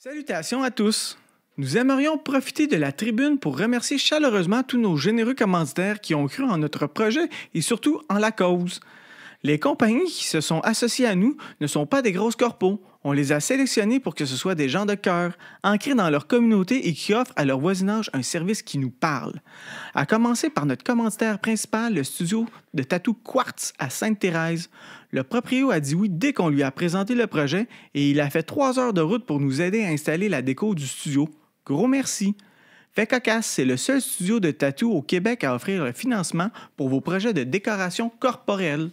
Salutations à tous! Nous aimerions profiter de la tribune pour remercier chaleureusement tous nos généreux commanditaires qui ont cru en notre projet et surtout en la cause. Les compagnies qui se sont associées à nous ne sont pas des grosses corpos. On les a sélectionnés pour que ce soit des gens de cœur, ancrés dans leur communauté et qui offrent à leur voisinage un service qui nous parle. À commencer par notre commanditaire principal, le studio de tatou Quartz à Sainte-Thérèse. Le proprio a dit oui dès qu'on lui a présenté le projet et il a fait 3 heures de route pour nous aider à installer la déco du studio. Gros merci! Fait Cocasse, c'est le seul studio de tatou au Québec à offrir le financement pour vos projets de décoration corporelle.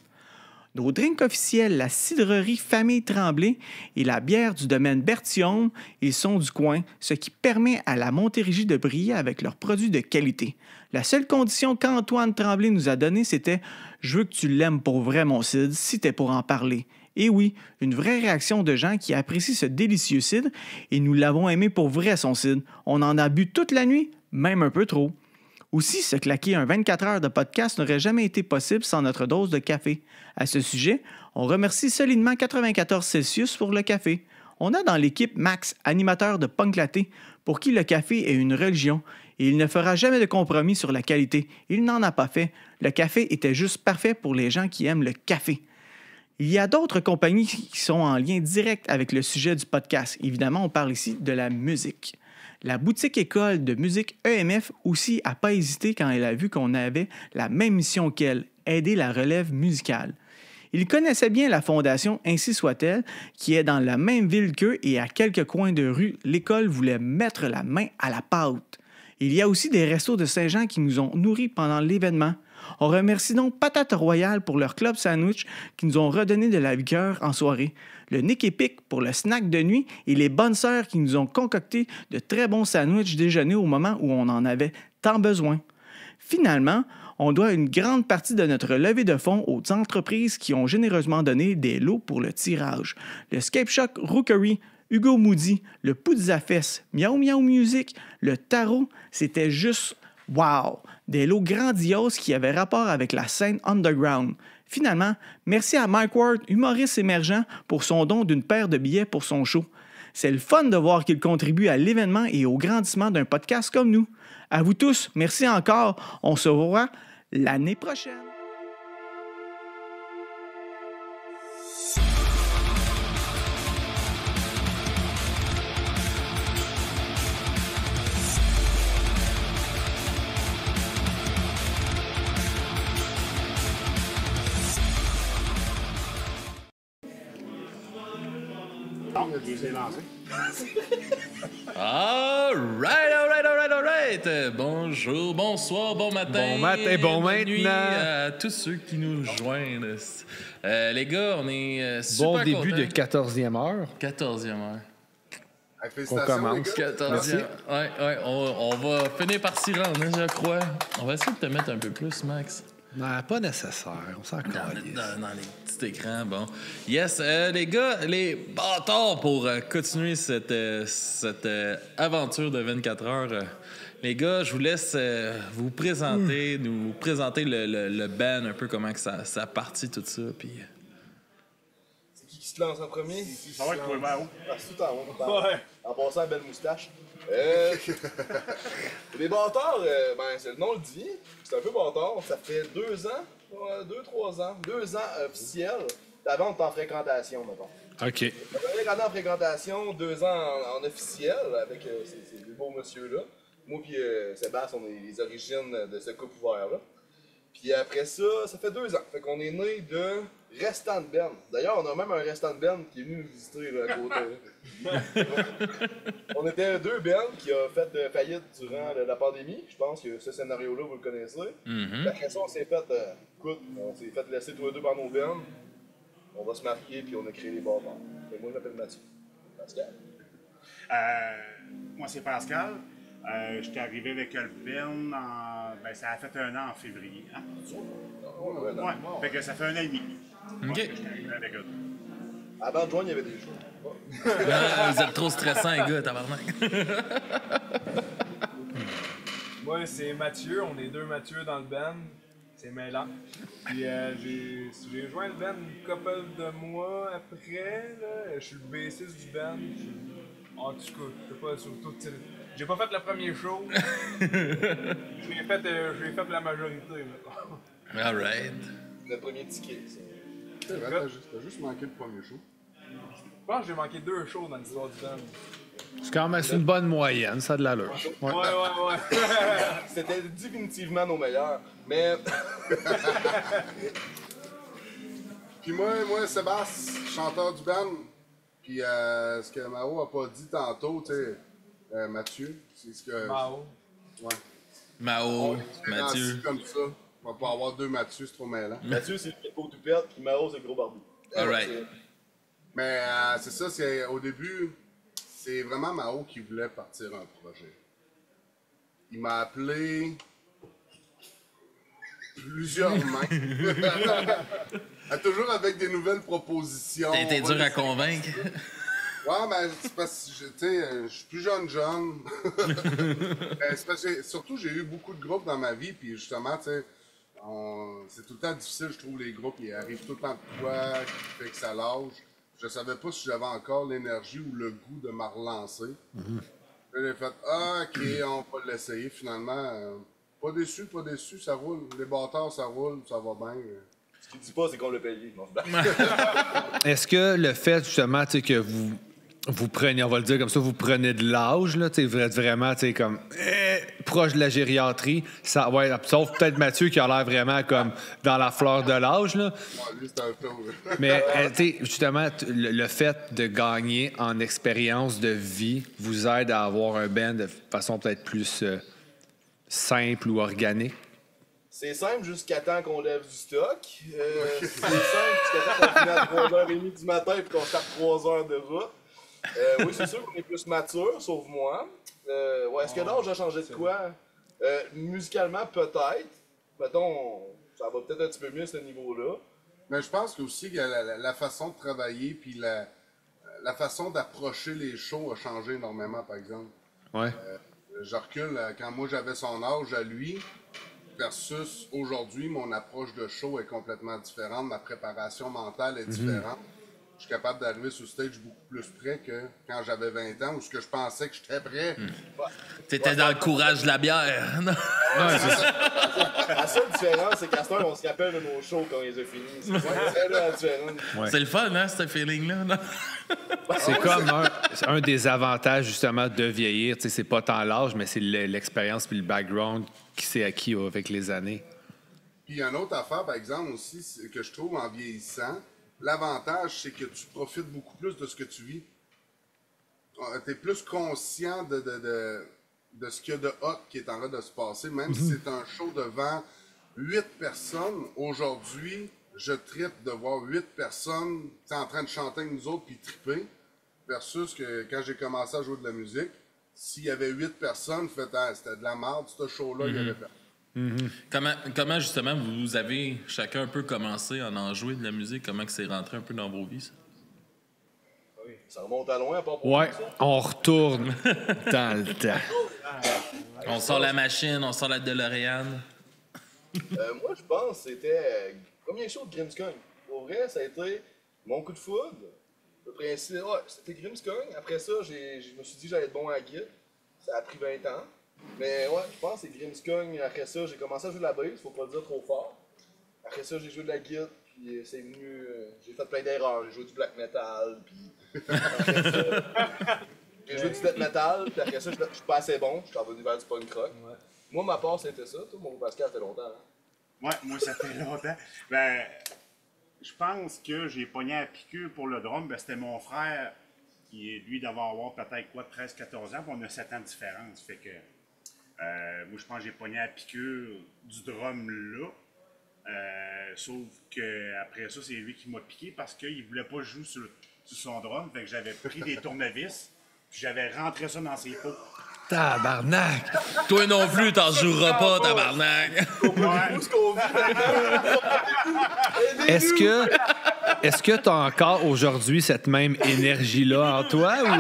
Nos drinks officiels, la cidrerie Famille Tremblay et la bière du domaine Bertillon, ils sont du coin, ce qui permet à la Montérégie de briller avec leurs produits de qualité. La seule condition qu'Antoine Tremblay nous a donnée, c'était « Je veux que tu l'aimes pour vrai, mon Cid, si t'es pour en parler ». Et oui, une vraie réaction de gens qui apprécient ce délicieux cidre et nous l'avons aimé pour vrai, son cidre. On en a bu toute la nuit, même un peu trop. Aussi, se claquer un 24 heures de podcast n'aurait jamais été possible sans notre dose de café. À ce sujet, on remercie solidement 94 Celsius pour le café. On a dans l'équipe Max, animateur de Punk Laté, pour qui le café est une religion et il ne fera jamais de compromis sur la qualité. Il n'en a pas fait. Le café était juste parfait pour les gens qui aiment le café. Il y a d'autres compagnies qui sont en lien direct avec le sujet du podcast. Évidemment, on parle ici de la musique. La boutique école de musique EMF aussi n'a pas hésité quand elle a vu qu'on avait la même mission qu'elle, aider la relève musicale. Il connaissait bien la fondation Ainsi soit-elle, qui est dans la même ville qu'eux et à quelques coins de rue, l'école voulait mettre la main à la pâte. Il y a aussi des restos de Saint-Jean qui nous ont nourris pendant l'événement. On remercie donc Patate Royale pour leur club sandwich qui nous ont redonné de la vigueur en soirée, le Nick Epic pour le snack de nuit et les bonnes sœurs qui nous ont concocté de très bons sandwichs déjeuner au moment où on en avait tant besoin. Finalement, on doit une grande partie de notre levée de fonds aux entreprises qui ont généreusement donné des lots pour le tirage. Le Scape Shock Rookery, Hugo Moody, le Poudzafest, Miaou Miaou Music, le Tarot, c'était juste wow! Des lots grandioses qui avaient rapport avec la scène underground. Finalement, merci à Mike Ward, humoriste émergent, pour son don d'une paire de billets pour son show. C'est le fun de voir qu'il contribue à l'événement et au grandissement d'un podcast comme nous. À vous tous, merci encore. On se revoit l'année prochaine. Alright. Bonjour, bonsoir, bon matin. Bon matin, bon nuit maintenant. à tous ceux qui nous joignent. Les gars, on est super Bon début contents. de 14e heure. 14e heure. On commence. 14e. Ouais, on va finir par s'y rendre, hein, je crois. On va essayer de te mettre un peu plus, Max. Non, pas nécessaire. On s'en calisse. Dans les petits écrans, bon. Yes, les gars, les bâtards pour continuer cette aventure de 24 heures. Les gars, je vous laisse vous présenter, nous présenter le band, un peu comment que ça a parti, tout ça. Puis... C'est qui se lance en premier? Ça va être toi, Mao. Ah, c'est tout en haut. Ouais. En passant à belle moustache. Les bâtards, c'est le nom le dit. C'est un peu bâtard. Ça fait 2 ans, 2-3 ans, 2 ans officiels. Avant, on était en fréquentation, mettons. OK. On avait en fréquentation, 2 ans en officiel avec ces deux beaux monsieur-là. Moi et Sébastien, on est les origines de ce couple ouvert-là. Puis après ça, ça fait 2 ans. Fait qu'on est né de restant de Ben. D'ailleurs, on a même un restant de Ben qui est venu nous visiter là, à côté. On était 2 Ben qui a fait faillite durant la pandémie. Je pense que ce scénario-là, vous le connaissez. Mm-hmm. Après ça, on s'est fait, on s'est fait laisser tous les 2 par nos Ben. On va se marier puis on a créé les bâtards. Et moi, je m'appelle Mathieu. Pascal. Moi, c'est Pascal. J'étais arrivé avec le Ben ça a fait 1 an en février. Hein? Ouais. Fait que ça fait 1 an et demi. OK. J'étais arrivé avec eux. Avant de joindre, il y avait des choses. Vous êtes trop stressants, les gars, tabarnak. Moi, c'est Mathieu. On est 2 Mathieu dans le band. C'est mêlant. Puis j'ai rejoint le band une couple de mois après. Là. Je suis le bassiste du band. En tout cas, je sais pas, surtout, j'ai pas fait le premier show. J'ai fait la majorité, mettons. All right. Le premier ticket, ça. C'est vrai, t'as juste manqué le premier show. Je pense que j'ai manqué 2 shows dans l'histoire du band. C'est quand même une bonne moyenne, ça a de l'allure. Ouais. C'était définitivement nos meilleurs. Mais. Puis moi, Sébastien, chanteur du band, puis ce que Mao a pas dit tantôt, tu sais, Mathieu, c'est ce que... Mao. Ouais. Mao, C'est Mathieu. comme ça. On va pas avoir 2 Mathieu, c'est trop mêlant. Mathieu, c'est le gros toupette, puis Mao, c'est le gros barbu. All right. Mais c'est ça, c'est au début, c'est vraiment Mao qui voulait partir un projet. Il m'a appelé plusieurs mains. Toujours avec des nouvelles propositions. T'as été dur à convaincre. Ouais, mais c'est parce que, tu sais, je suis plus jeune. C'est parce que, surtout, j'ai eu beaucoup de groupes dans ma vie, puis justement, tu sais, c'est tout le temps difficile, je trouve, les groupes, ils arrivent tout le temps de quoi, qui fait que ça lâche. Je savais pas si j'avais encore l'énergie ou le goût de me relancer. J'ai fait, ok, on va l'essayer, finalement. Pas déçu, ça roule. Les bâtards, ça roule, ça va bien. Ce qu'il dit pas, c'est qu'on l'a payé. Non, Est-ce que le fait, justement, tu sais, que vous prenez, on va le dire comme ça, vous prenez de l'âge, là, tu sais, vraiment, tu sais, comme proche de la gériatrie, ça, ouais, sauf peut-être Mathieu qui a l'air vraiment comme dans la fleur de l'âge, là. Ouais, lui, c'est un taux. Mais, tu sais, justement, le fait de gagner en expérience de vie vous aide à avoir un band de façon peut-être plus simple ou organique? C'est simple jusqu'à temps qu'on lève du stock. C'est simple jusqu'à temps qu'on finit à 3h30 du matin et qu'on tape 3 heures de route. Oui, c'est sûr qu'on est plus mature, sauf moi. Ouais, est-ce que l'âge a changé de quoi? Musicalement, peut-être. Mettons, ça va peut-être un petit peu mieux à ce niveau-là. Mais je pense aussi que la façon de travailler puis la façon d'approcher les shows a changé énormément, par exemple. Ouais. Je recule, quand moi j'avais son âge à lui, versus aujourd'hui, mon approche de show est complètement différente, ma préparation mentale est différente. Je suis capable d'arriver sur stage beaucoup plus près que quand j'avais 20 ans, où ce que je pensais que j'étais prêt. T'étais dans le courage de la bière. Non? La seule différence, c'est qu'à ce temps, on se rappelle de nos shows quand ils ont fini. C'est la différence. Ouais. C'est le fun, hein, ce feeling-là? Non? C'est comme un des avantages, justement, de vieillir. Tu sais, c'est pas tant l'âge, mais c'est l'expérience puis le background qui s'est acquis avec les années. Puis il y a une autre affaire, par exemple, aussi, que je trouve en vieillissant. L'avantage, c'est que tu profites beaucoup plus de ce que tu vis. Tu es plus conscient de ce qu'il y a de hot qui est en train de se passer. Même si c'est un show devant 8 personnes, aujourd'hui, je trippe de voir 8 personnes en train de chanter avec nous autres puis triper. Versus que quand j'ai commencé à jouer de la musique, s'il y avait 8 personnes, c'était de la merde, ce show-là, il y avait pas. Comment, justement, vous avez chacun un peu commencé à en jouer de la musique? Comment que c'est rentré un peu dans vos vies, ça? Oui, ça remonte à loin, pas pour Ouais, nous, ça. on retourne dans le temps. On sort la machine, on sort la DeLorean. Moi, je pense que c'était le premier show de Grimmskong. Pour vrai, ça a été mon coup de foudre. Le principe, ouais, c'était Grimmskong. Après ça, je me suis dit que j'allais être bon à la guitare. Ça a pris 20 ans. Mais ouais, je pense que c'est Grimmskong. Après ça, j'ai commencé à jouer de la bass, faut pas le dire trop fort. Après ça, j'ai joué de la guitare, puis c'est venu. J'ai fait plein d'erreurs. J'ai joué du black metal, puis. J'ai joué du death metal, puis après ça, je suis pas assez bon. Je suis revenu vers du punk rock. Ouais. Moi, ma part, c'était ça. Toi, mon Pascal, ça fait longtemps. Hein? Ouais, moi, ça fait longtemps. Ben, je pense que j'ai pogné à piqûre pour le drum. Ben, c'était mon frère qui est, lui, d'avoir peut-être 13-14 ans, puis on a 7 ans de différence. Fait que. Moi, je pense que j'ai pogné à la piqûre du drum là. Sauf que après ça, c'est lui qui m'a piqué parce qu'il voulait pas jouer sur son drum. Fait que j'avais pris des tournevis, puis j'avais rentré ça dans ses pots. Tabarnak! Toi non plus, t'en joueras pas, tabarnak! Est-ce que tu as encore aujourd'hui cette même énergie-là en toi? Ou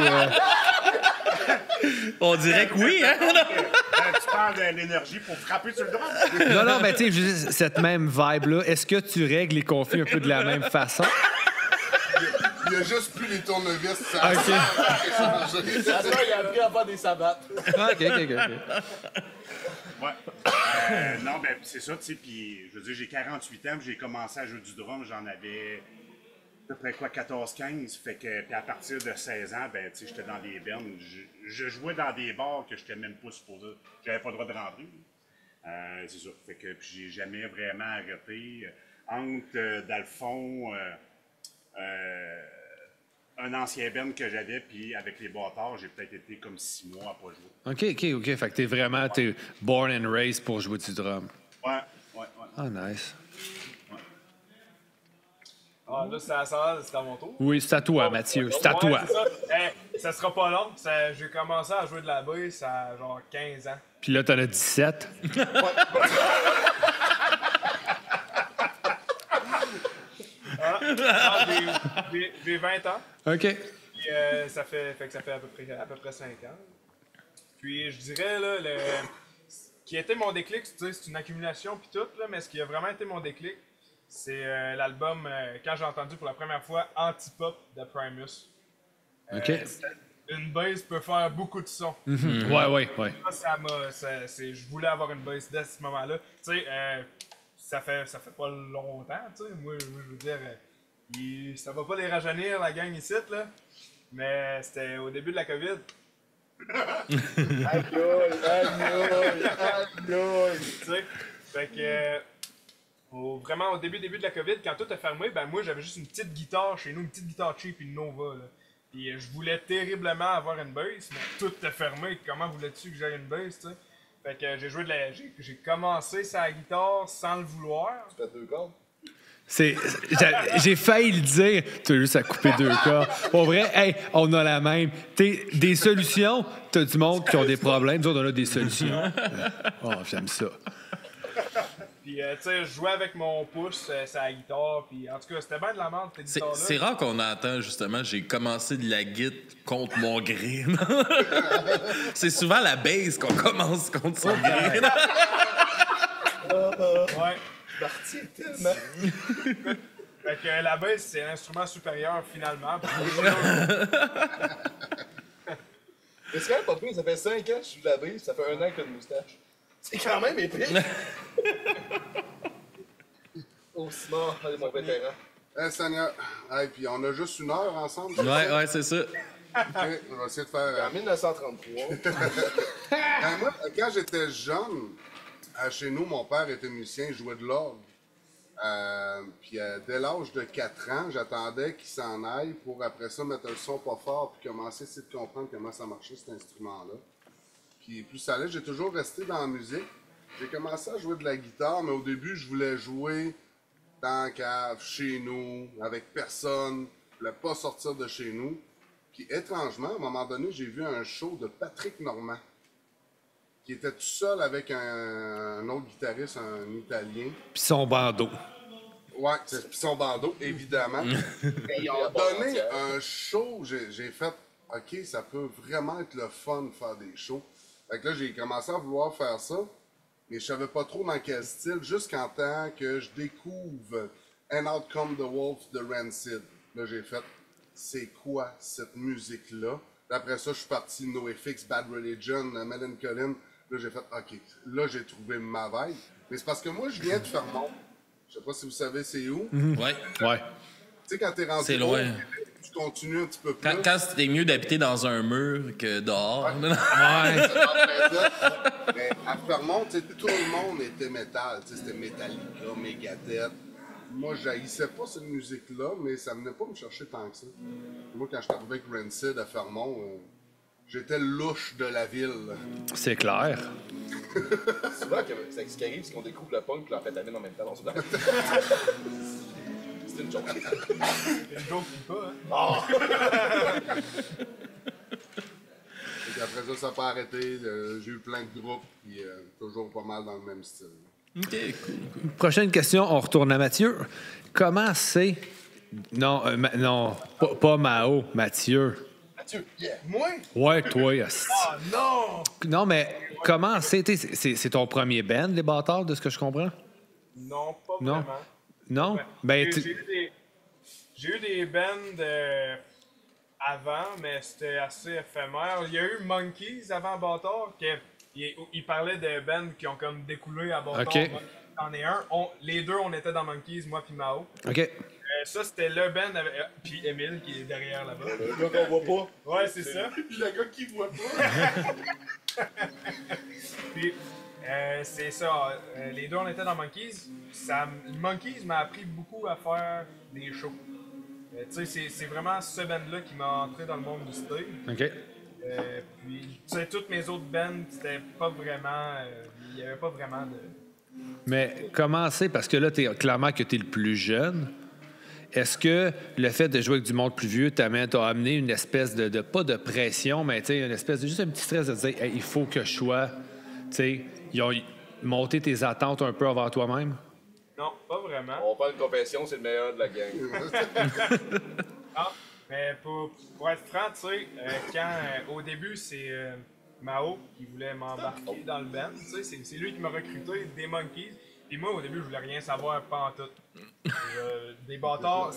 On dirait que oui, hein? Tu parles de l'énergie pour frapper sur le drum? Non, mais tu sais, cette même vibe-là, est-ce que tu règles les conflits un peu de la même façon? Il y a juste plus les tournevis. Ça Ah, OK. À ça, il a appris à faire des sabbats. Ah, OK. Ouais. Non, ben, c'est ça, tu sais. Puis, je veux dire, j'ai 48 ans, puis j'ai commencé à jouer du drum, j'en avais à peu près 14-15. Fait que, puis à partir de 16 ans, ben, tu sais, j'étais dans des bennes. Je jouais dans des bars que j'étais même pas supposé. J'avais pas le droit de rentrer. C'est ça. Fait que, puis j'ai jamais vraiment arrêté. Entre, dans le fond, un ancien band que j'avais, puis avec les bâtards, j'ai peut-être été comme 6 mois à pas jouer. OK. Fait que t'es born and raised pour jouer du drum. Ouais. Ah, nice. Ah, là, c'est à mon tour. Oui, c'est à toi, Mathieu. C'est à Ouais, toi. c'est ça. Ça sera pas long. J'ai commencé à jouer de la bass à genre 15 ans. Puis là, t'en as 17. J'ai 20 ans. OK. Puis, ça fait à peu près 5 ans. Puis je dirais, là, ce qui a été mon déclic, c'est une accumulation puis tout, là, mais ce qui a vraiment été mon déclic, c'est l'album, quand j'ai entendu pour la première fois Antipop de Primus. OK. Une bass peut faire beaucoup de sons. Ouais. Je voulais avoir une bass dès ce moment-là. Tu sais, ça fait pas longtemps, tu sais. Moi, je veux dire, ça va pas les rajeunir, la gang ici, là. Mais c'était au début de la COVID. Aïe, Tu sais, fait que vraiment au début de la COVID, quand tout a fermé, ben moi j'avais juste une petite guitare chez nous, une petite guitare cheap, une Nova, là. Puis je voulais terriblement avoir une bass, mais tout est fermé. Comment voulais-tu que j'aie une bass, tu sais? Fait que j'ai commencé sa guitare sans le vouloir. Tu fais 2 cordes? J'ai failli le dire. Tu as juste à couper 2 cordes. Pour vrai, hey, on a la même. Des solutions, t'as du monde qui ont des problèmes. Nous autres, on a des solutions. Oh, j'aime ça. Puis, tu sais, je jouais avec mon pouce, sa guitare. Puis, en tout cas, c'était bien de la merde, cette guitare-là. C'est rare qu'on entend, justement, j'ai commencé de la guitare contre mon gré. C'est souvent la bass qu'on commence contre son gré. Ouais. Parti tellement. Fait que la bass, c'est l'instrument supérieur, finalement. Mais c'est quand même pas pire, ça fait 5 ans que je joue de la bass, ça fait 1 an que t'as une moustache. C'est quand même épique. Oh, Simon, allez, mon vétéran. Seigneur. Hey, puis on a juste 1 heure ensemble. Ouais, c'est ça. OK, on va essayer de faire. En 1933. Moi, quand j'étais jeune, chez nous, mon père était musicien, il jouait de l'orgue. Puis dès l'âge de 4 ans, j'attendais qu'il s'en aille pour après ça mettre le son pas fort puis commencer à essayer de comprendre comment ça marchait cet instrument-là. Puis plus ça allait, j'ai toujours resté dans la musique. J'ai commencé à jouer de la guitare, mais au début, je voulais jouer dans la cave, chez nous, avec personne. Je voulais pas sortir de chez nous. Puis étrangement, à un moment donné, j'ai vu un show de Patrick Normand, qui était tout seul avec un autre guitariste, un Italien. Puis son bandeau. Ouais, c'est son bandeau, évidemment. Ils ont donné un show, j'ai fait, OK, ça peut vraiment être le fun de faire des shows. Fait que là, j'ai commencé à vouloir faire ça, mais je savais pas trop dans quel style, jusqu'en temps que je découvre And Out Come the Wolf de Rancid. Là, j'ai fait, c'est quoi cette musique-là? Après ça, je suis parti NoFX, Bad Religion, Melancholine. Là, j'ai fait, OK, là, j'ai trouvé ma vibe. Mais c'est parce que moi, je viens de Fermont. Je sais pas si vous savez c'est où. Ouais. Ouais. Tu sais, quand t'es rendu C'est loin. haut, tu continues un petit peu plus. Quand c'était mieux d'habiter dans un mur que dehors. Mais à Fermont, tu sais, tout le monde était métal. Tu sais, c'était Metallica, Megadeth. Moi, j'haïssais pas cette musique-là, mais ça venait pas me chercher tant que ça. Moi, quand je suis arrivé avec Rancid à Fermont, j'étais le louche de la ville. C'est clair. Souvent, ce qui arrive, c'est qu'on découvre le punk et l'amphétamine en même temps. On se blâme. C'est une joke. Une joke qui pas, hein? Et après ça, ça n'a pas arrêté. J'ai eu plein de groupes, puis toujours pas mal dans le même style. OK, cool. Prochaine question, on retourne à Mathieu. Comment c'est... Non, non, pas Mao, Mathieu. Mathieu, yeah. Moi? Ouais, toi. Ah non! Non, mais comment c'est ton premier band, les bâtards, de ce que je comprends? Non, pas Non. vraiment. Non? Ouais. Ben, J'ai J'ai eu des bands avant, mais c'était assez éphémère. Il y a eu Monkeys avant Bâtard, il parlait de bands qui ont comme découlé à Bâtard. Ok. C'en est un. Les deux, on était dans Monkeys, moi puis Mao. OK. Ça, c'était le band avec... puis Émile, qui est derrière là-bas. Le gars qu'on voit pas. Ouais, c'est ça. Puis le gars qui voit pas. Puis, c'est ça. Les deux, on était dans Monkeys. Monkeys m'a appris beaucoup à faire des shows. Tu sais, c'est vraiment ce band-là qui m'a entré dans le monde du style. OK. Puis, tu sais, toutes mes autres bands, c'était pas vraiment... Il y avait pas vraiment de... Mais comment c'est, parce que là, clairement que tu es le plus jeune, est-ce que le fait de jouer avec du monde plus vieux t'a amené une espèce de pas de pression, mais une espèce de juste un petit stress de dire hey, il faut que je sois, ils ont monté tes attentes un peu envers toi-même? Non, pas vraiment. On va faire une confession, c'est le meilleur de la gang. Ah, mais pour être franc, tu sais, quand au début, c'est Mao qui voulait m'embarquer dans le band, tu sais, c'est lui qui m'a recruté des Monkeys. Puis moi, au début, je voulais rien savoir, pas en tout. Des bâtards,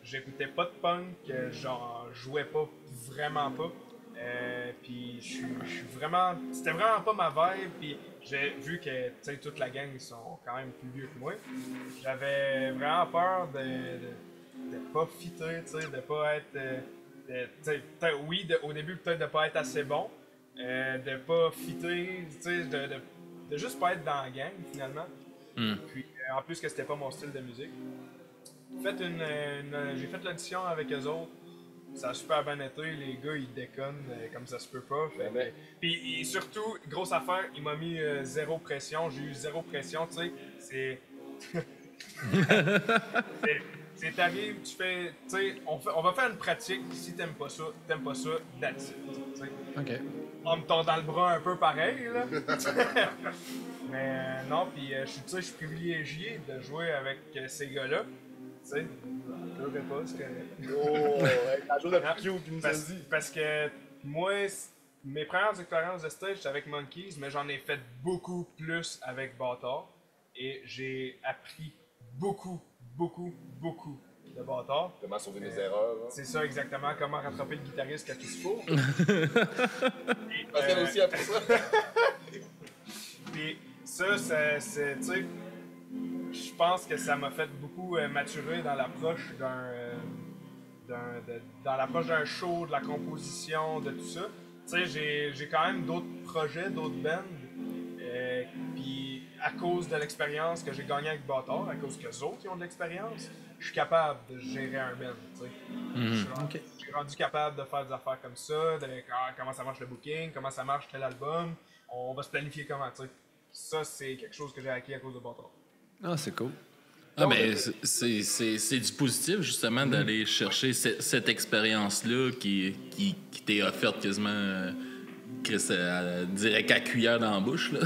j'écoutais pas de punk, j'en jouais pas, vraiment pas. Puis je suis vraiment, c'était vraiment pas ma vibe. Puis j'ai vu que, tu sais, toute la gang, ils sont quand même plus vieux que moi. J'avais vraiment peur de pas fitter, tu sais, de pas être, au début, peut-être de pas être assez bon. De pas fitter, tu sais, de juste pas être dans la gang, finalement. Puis, en plus que c'était pas mon style de musique. J'ai fait l'audition avec eux autres. Ça a super bien été. Les gars, ils déconnent comme ça se peut pas. Puis surtout, grosse affaire, il m'a mis zéro pression. J'ai eu zéro pression, tu sais. C'est t'arrives, tu fais, tu sais, on va faire une pratique. Si t'aimes pas ça, that's it. T'sais. OK. On me tombe dans le bras un peu pareil, là. Mais non, puis je suis privilégié de jouer avec ces gars-là. Tu sais, je ne pas, c'est correct. Oh, la joue de Picchio qui nous a dit. Parce que moi, mes premières expériences de stage, c'était avec Monkeys, mais j'en ai fait beaucoup plus avec Bâtard. Et j'ai appris beaucoup de Bâtard. Comment sauver mes erreurs. Hein. C'est ça exactement, comment rattraper le guitariste quand il se faut. Parce qu'elle aussi a fait ça. Puis ça, c'est, tu sais, je pense que ça m'a fait beaucoup maturer dans l'approche dans l'approche d'un show, de la composition, de tout ça. Tu sais, j'ai quand même d'autres projets, d'autres bands. Puis à cause de l'expérience que j'ai gagnée avec Bâtard, à cause qu'eux autres qui ont de l'expérience, je suis capable de gérer un band, tu sais. Je suis rendu capable de faire des affaires comme ça, comment ça marche le booking, comment ça marche tel album, on va se planifier comment, tu sais. Ça, c'est quelque chose que j'ai acquis à cause de Bâtard. Ah, c'est cool. Ah, mais c'est du positif, justement, d'aller chercher cette expérience-là qui t'est offerte quasiment direct à cuillère dans la bouche. Là.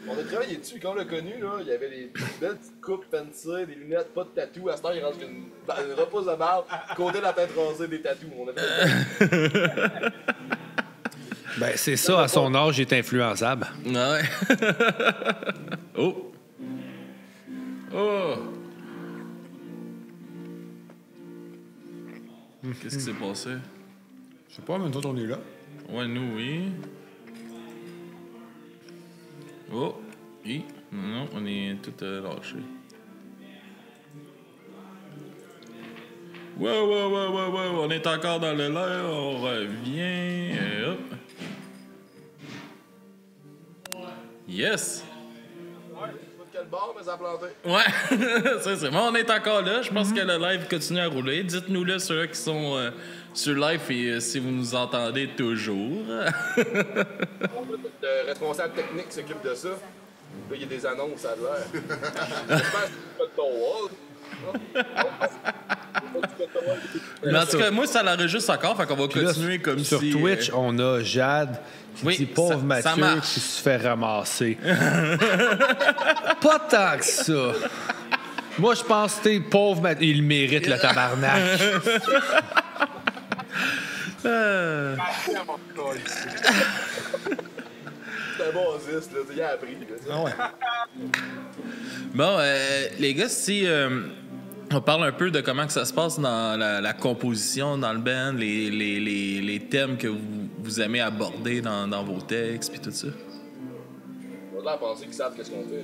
On a travaillé dessus, quand on l'a connu, là, il y avait des belles petites coupes pensées, des lunettes, pas de tatou. À ce temps, il rentre une repose de barbe, côté de la tête rasée, des tatous. On a fait Ben, c'est ça, à son âge, il est influençable. Ouais. Oh! Oh! Qu'est-ce qui s'est passé? Je sais pas, mais nous, on est là. Ouais, nous, oui. Oh! Oui. Non, on est tout lâchés. Ouais, on est encore dans le l'air, on revient. Et hop. Yes! Ouais, je sais pas de quel bord, mais ça a planté. Ouais, c'est bon, on est encore là. Je pense que le live continue à rouler. Dites-nous-le ceux qui sont sur live et si vous nous entendez toujours. Le responsable technique s'occupe de ça. Là, il y a des annonces, ça a l'air. J'espère que tu fais ton wall. Mais en tout cas, moi, ça l'enregistre encore, fait qu'on va Puis là, continuer comme sur si... Twitch, on a Jade qui Oui, dit pauvre ça Mathieu marche. qui se fait ramasser. Pas tant que ça. Moi, je pense que t'es pauvre Mathieu. Il le mérite, le tabarnak. C'est un bon assist, là. Il a appris. Là, Ah ouais. Bon, les gars, si On parle un peu de comment que ça se passe dans la composition, dans le band, les thèmes que vous aimez aborder dans vos textes, puis tout ça. On a l'air à penser qu'ils savent qu'est-ce qu'on fait.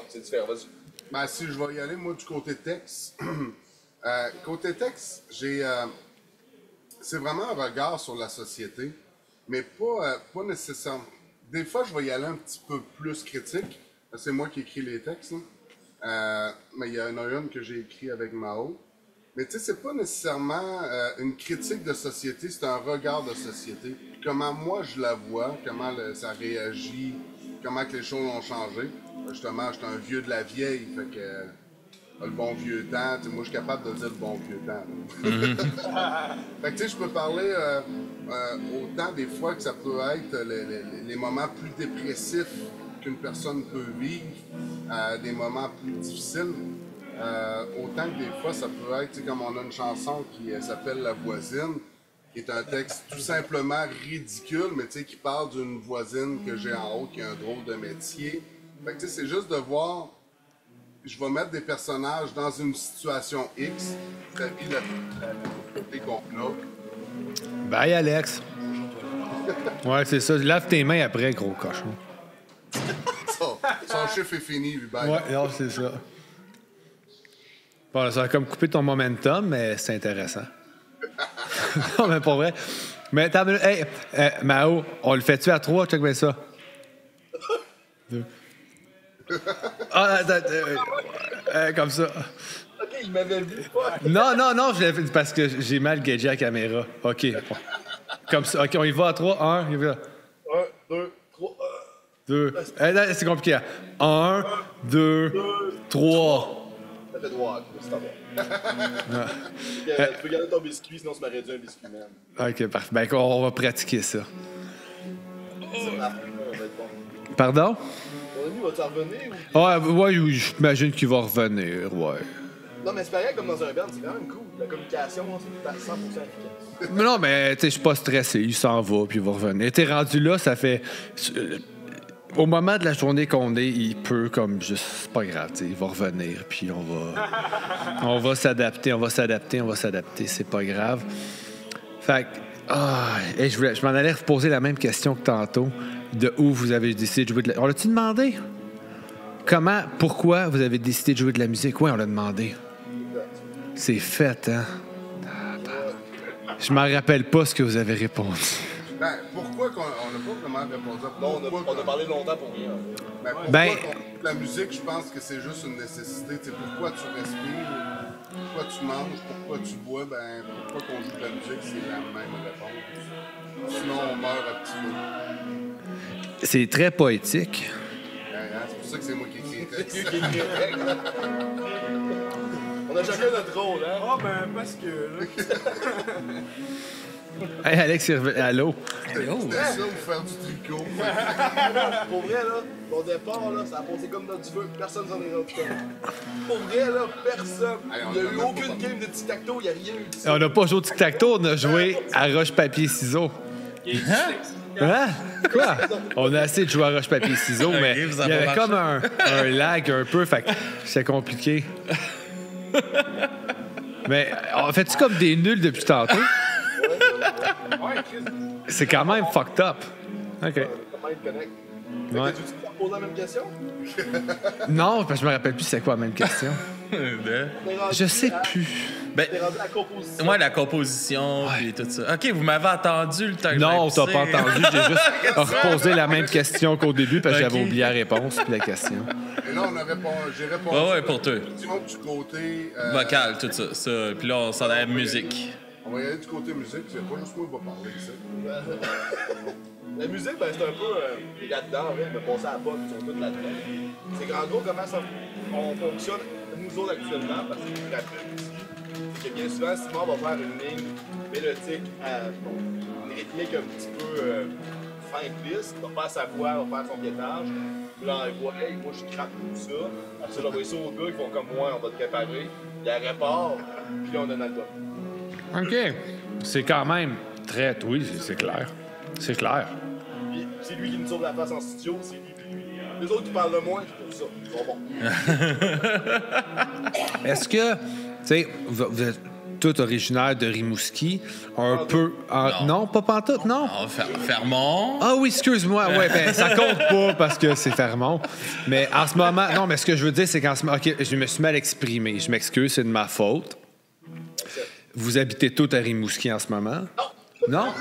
C'est différent, vas-y. Ben, si je vais y aller, moi, du côté texte. Côté texte, c'est vraiment un regard sur la société, mais pas nécessairement. Des fois, je vais y aller un petit peu plus critique. C'est moi qui écris les textes, là. Mais il y en a une que j'ai écrit avec Mao. Mais tu sais, c'est pas nécessairement une critique de société, c'est un regard de société. Comment moi je la vois, comment ça réagit, comment que les choses ont changé. Justement, j'étais un vieux de la vieille, fait que le bon vieux temps, moi je suis capable de dire le bon vieux temps. Fait que tu sais, je peux parler autant des fois que ça peut être les moments plus dépressifs qu'une personne peut vivre, des moments plus difficiles. Autant que des fois, ça peut être, comme on a une chanson qui s'appelle La voisine, qui est un texte tout simplement ridicule, mais qui parle d'une voisine que j'ai en haut qui a un drôle de métier. Fait que c'est juste de voir, je vais mettre des personnages dans une situation X, très vite la qu'on a. Bye, Alex. Ouais, c'est ça. Lave tes mains après, gros cochon. Son chiffre est fini, lui, bye. Ouais, non, c'est ça. Bon, ça va comme couper ton momentum, mais c'est intéressant. Non, mais pas vrai. Mais t'as... Hey, Mao, on le fait-tu à 3? Check bien ça. 2. Ah, comme ça. Ok, il m'avait vu. Non, je l'ai fait parce que j'ai mal gagé la caméra. OK. Bon. Comme ça. OK, on y va à 3. 1, il va. 1, 2, 3. 2. C'est compliqué. 1, 2, 3. Ça fait droit, c'est pas bon. Tu peux garder ton biscuit, sinon tu m'aurais dû un biscuit, man. OK, parfait. Ben, on va pratiquer ça. Ça va être bon. Pardon? Ton ami, va-tu revenir ou... Ouais, j'imagine qu'il va revenir, ouais. Non, mais c'est pareil comme dans un band, c'est quand même cool. La communication, c'est 100% efficace. Mais non, mais tu sais, je suis pas stressé. Il s'en va, puis il va revenir. T'es rendu là, ça fait... Au moment de la journée qu'on est, il peut comme juste... C'est pas grave, il va revenir, puis on va s'adapter, c'est pas grave. Fait que... je m'en allais reposer la même question que tantôt. De où vous avez décidé de jouer de la... On l'a-tu demandé? Pourquoi vous avez décidé de jouer de la musique? Oui, on l'a demandé. C'est fait, hein? Je m'en rappelle pas ce que vous avez répondu. Ben, pourquoi qu'on n'a pas vraiment répondu à Non, on a parlé longtemps pour rien. La musique, je pense que c'est juste une nécessité. T'sais, pourquoi tu respires, pourquoi tu manges, pourquoi tu bois, ben, pourquoi qu'on joue de la musique, c'est la même réponse. Sinon, on meurt à petit feu. C'est très poétique. C'est pour ça que c'est moi qui écris les textes. On a chacun notre rôle, hein? Ah, ben, parce que, là... Hey, Alex, allô? C'était ça, vous faire du tricot. Pour vrai, là, au départ, là, ça a posé comme dans du feu, personne s'en est rendu compte. Pour vrai, là, personne. Il n'y a eu aucune game de tic-tac-toe, il n'y a rien eu. On n'a pas joué au tic-tac-toe, on a joué à roche-papier-ciseaux. Hein? Quoi? On a essayé de jouer à roche-papier-ciseaux, mais il y avait comme un lag un peu, fait que c'est compliqué. Mais on fait-tu comme des nuls depuis tantôt? C'est quand même fucked up. OK. Comment ils connectent? Ouais. Tu te poses la même question? Non, parce que je me rappelle plus c'est quoi la même question. Je sais plus. Ben, T'es rendu à la composition. moi, la composition, puis tout ça. OK, vous m'avez entendu le temps que Non, j'ai t'as pas pissé. entendu. J'ai juste reposé la même question qu'au début parce que j'avais oublié la réponse puis la question. Et là, j'ai répondu. Ouais, pour toi. Du côté. Vocal, tout ça. Puis là, on s'en allait musique. On va y aller du côté musique, c'est pas juste moi qui va parler ici. La musique, ben, c'est un peu là-dedans, on va passer à la pote, ils sont tous là-dedans. C'est qu'en gros, comment on fonctionne, nous autres actuellement, parce que je me rappelle ici, c'est que bien souvent, Simon va faire une ligne mélodique, une rythmique un petit peu simpliste, il va faire sa voix, il va faire son guettage, puis là, on voit, hey, moi je crappe tout ça, après ça, j'envoie ça aux gars, ils font comme moi, on va te réparer, il y a un répart, puis là, on a un album. OK. C'est quand même très... Oui, c'est clair. C'est clair. Puis c'est lui qui nous sauve la face en studio, c'est lui qui Les autres qui parlent le moins, c'est pour ça. Ils sont bons. Est-ce que, tu sais, vous êtes tous originaires de Rimouski, un peu... non, pas pantoute, non? Non, Fermont. Ah oui, excuse-moi. Ouais, ben ça compte pas parce que c'est Fermont. Mais en ce moment, non, mais ce que je veux dire, c'est qu'en ce moment, OK, je me suis mal exprimé. Je m'excuse, c'est de ma faute. Vous habitez tous à Rimouski en ce moment? Non. Non?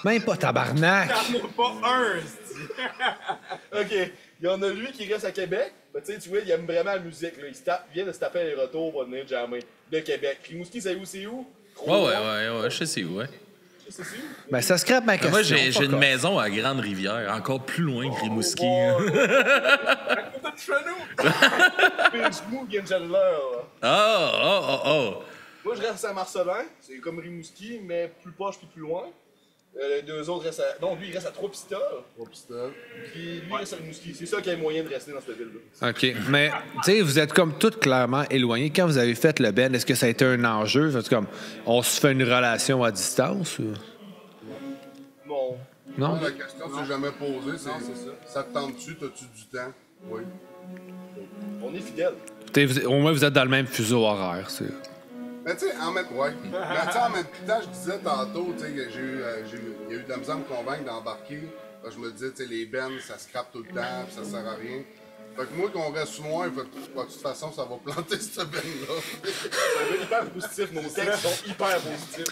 Même pas, tabarnak. Il n'y en a pas un, OK. Il y en a lui qui reste à Québec. Ben, tu vois, il aime vraiment la musique. Là. Il vient de se taper les retours pour venir jammer de Québec. Rimouski, c'est où? Ouais, je sais où, ouais. C'est où? Ben ça scrape ma question. Moi, j'ai fuck une off. maison à Grande-Rivière, encore plus loin que Rimouski. À côté de chez nous. Pinchemou, Chandler, là. Oh. Moi, je reste à Marcelin. C'est comme Rimouski, mais plus poche puis plus loin. Les deux autres restent à... Non, lui, il reste à Trois-Pistoles. Puis lui, il reste à Rimouski. C'est ça qui a moyen de rester dans cette ville-là. OK. Mais, tu sais, vous êtes comme toutes clairement éloignés. Quand vous avez fait le band, est-ce que ça a été un enjeu? C'est comme, on se fait une relation à distance? Ou... Non. Non? La question s'est jamais posée, c'est ça te tente-tu, t'as-tu du temps? Oui. On est fidèles. Au moins, vous êtes dans le même fuseau horaire. C'est... Mais tu sais, en même temps, je disais tantôt, tu sais, il y a eu de la misère à me convaincre d'embarquer. Parce que je me disais, tu sais, les bennes, ça scrape tout le temps, puis ça sert à rien. Fait que moi, qu'on reste moins, de toute façon, ça va planter cette benne-là. C'est hyper positif. Nos textes sont hyper positifs.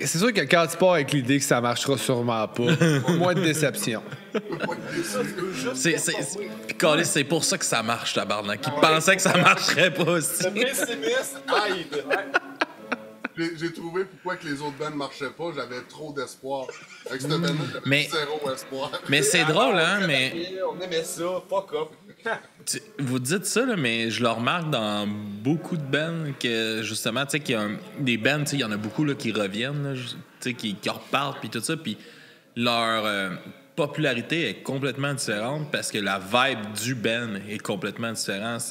C'est sûr que quand tu pars avec l'idée que ça marchera sûrement pas, moins de déception. Puis, Calais, c'est pour ça que ça marche, tabarnak. Il pensait que ça marcherait pas aussi. Le pessimiste aide. J'ai trouvé pourquoi que les autres bands ne marchaient pas, j'avais trop d'espoir. Avec cette band-là, Mais- j'avais zéro espoir. Mais c'est drôle, hein, mais... On aimait ça, fuck off. Vous dites ça, là, mais je le remarque dans beaucoup de bands que, justement, tu sais, qu'il y a des bands, tu sais, il y en a beaucoup là, qui reviennent, là, tu sais, qui repartent, puis tout ça, puis leur popularité est complètement différente parce que la vibe du band est complètement différente.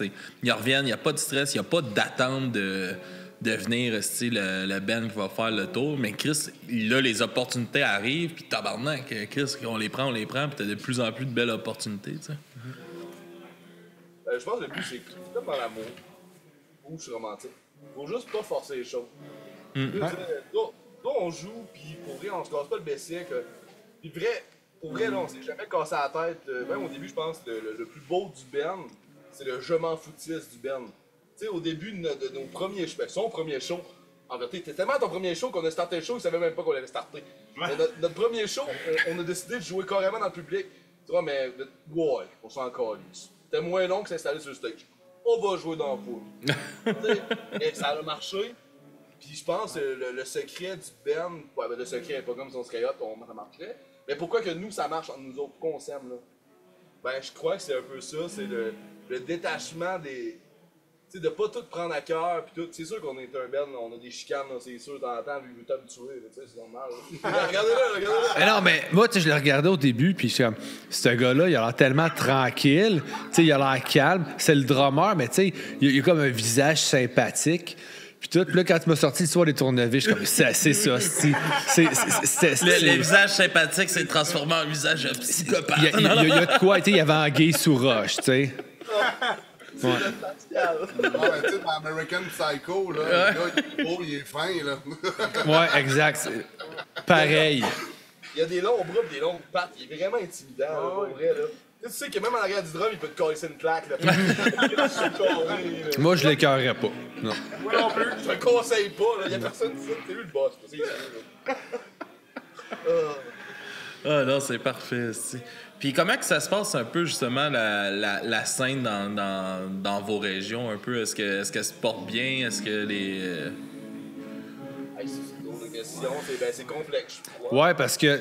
Ils reviennent, il n'y a pas de stress, il n'y a pas d'attente de devenir le band qui va faire le tour. Mais Chris, là, les opportunités arrivent, puis tabarnak, Chris, on les prend, puis t'as de plus en plus de belles opportunités, tu sais. Je pense que le but, c'est comme dans l'amour. Ou je suis romantique. Faut juste pas forcer les choses. Là, on joue, puis pour vrai, on se casse pas le bessic. Puis pour vrai, là, on s'est jamais cassé la tête. Même au début, je pense que le plus beau du band, c'est le je m'en foutisse du band. Tu sais, au début de nos premiers shows, son premier show, en vérité, c'était tellement ton premier show qu'on a starté le show, ils savaient même pas qu'on allait starter. Mais notre premier show, on a décidé de jouer carrément dans le public. Tu vois, mais ouais, on s'en calisse. C'était moins long que s'installer sur le stage. On va jouer dans la foule. Et ça a marché. Puis je pense que le secret du band, ouais, ben le secret, pas comme si on serait hot, ça marcherait. Mais pourquoi que nous, ça marche entre nous autres, pourquoi on s'aime, là? Ben, je crois que c'est un peu ça, c'est le détachement des... Tu sais, de pas tout prendre à cœur, pis tout. C'est sûr qu'on est un band, on a des chicanes, là, c'est sûr, de temps en temps, vu que vous t'habituez, tu sais, c'est normal. Regardez-le. Mais non, mais moi, tu sais, je le regardais au début, puis je suis comme, ce gars-là, il a l'air tellement tranquille, tu sais, il a l'air calme. C'est le drummer, mais tu sais, il a comme un visage sympathique. Puis tout, puis là, quand tu m'as sorti l'histoire des tournevis, je suis comme, c'est ça, Le visage sympathique s'est transformé en visage psychopathe. Il y a de quoi, tu sais, il y avait Anguille sous roche, tu sais. Ouais. Ah, ben, tu sais, dans American Psycho, là, le gars, il est beau, il est fin, là. Ouais, exact. C'est pareil. Il y a des longs bras et des longues pattes, il est vraiment intimidant, là, pour vrai, là. Tu sais que même en arrière du drum, il peut te casser une claque, là. Moi, je l'écœurerais pas. Non. Moi non plus, je te le conseille pas, là. Il y a personne ici, c'est lui le boss, c'est ici, là. Ah non, c'est parfait. Puis comment que ça se passe un peu, justement, la scène dans vos régions, un peu? Est-ce qu'elle se porte bien? Est-ce que les... Hey, c'est une drôle de question, c'est complexe, je crois. Ouais, parce que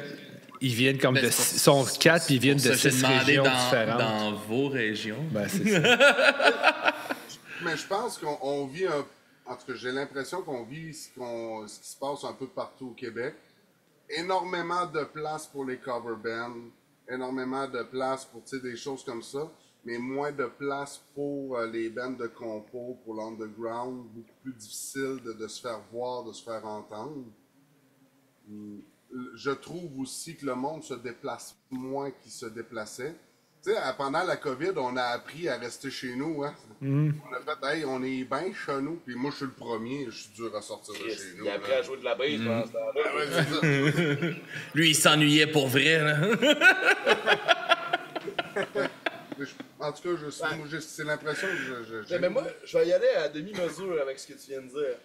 ils viennent comme de... Ils sont 4 puis ils viennent de 6 régions différentes. Dans vos régions. Ben, c'est ça. Mais je pense qu'on vit un... En tout cas, j'ai l'impression qu'on vit ce qui se passe un peu partout au Québec. Énormément de place pour les cover bands, énormément de place pour des choses comme ça, mais moins de place pour les bands de compo, pour l'underground, beaucoup plus difficile de se faire voir, de se faire entendre. Je trouve aussi que le monde se déplace moins qu'il se déplaçait. Tu sais, pendant la COVID, on a appris à rester chez nous, hein. On a fait, hey, on est bien chez nous. Puis moi, je suis le premier, je suis dur à sortir de chez nous. Il a appris à jouer de la base pendant ce temps-là. Ah ouais, c'est ça. Lui, il s'ennuyait pour vrai, là. En tout cas, c'est l'impression que Mais moi, je vais y aller à demi-mesure avec ce que tu viens de dire.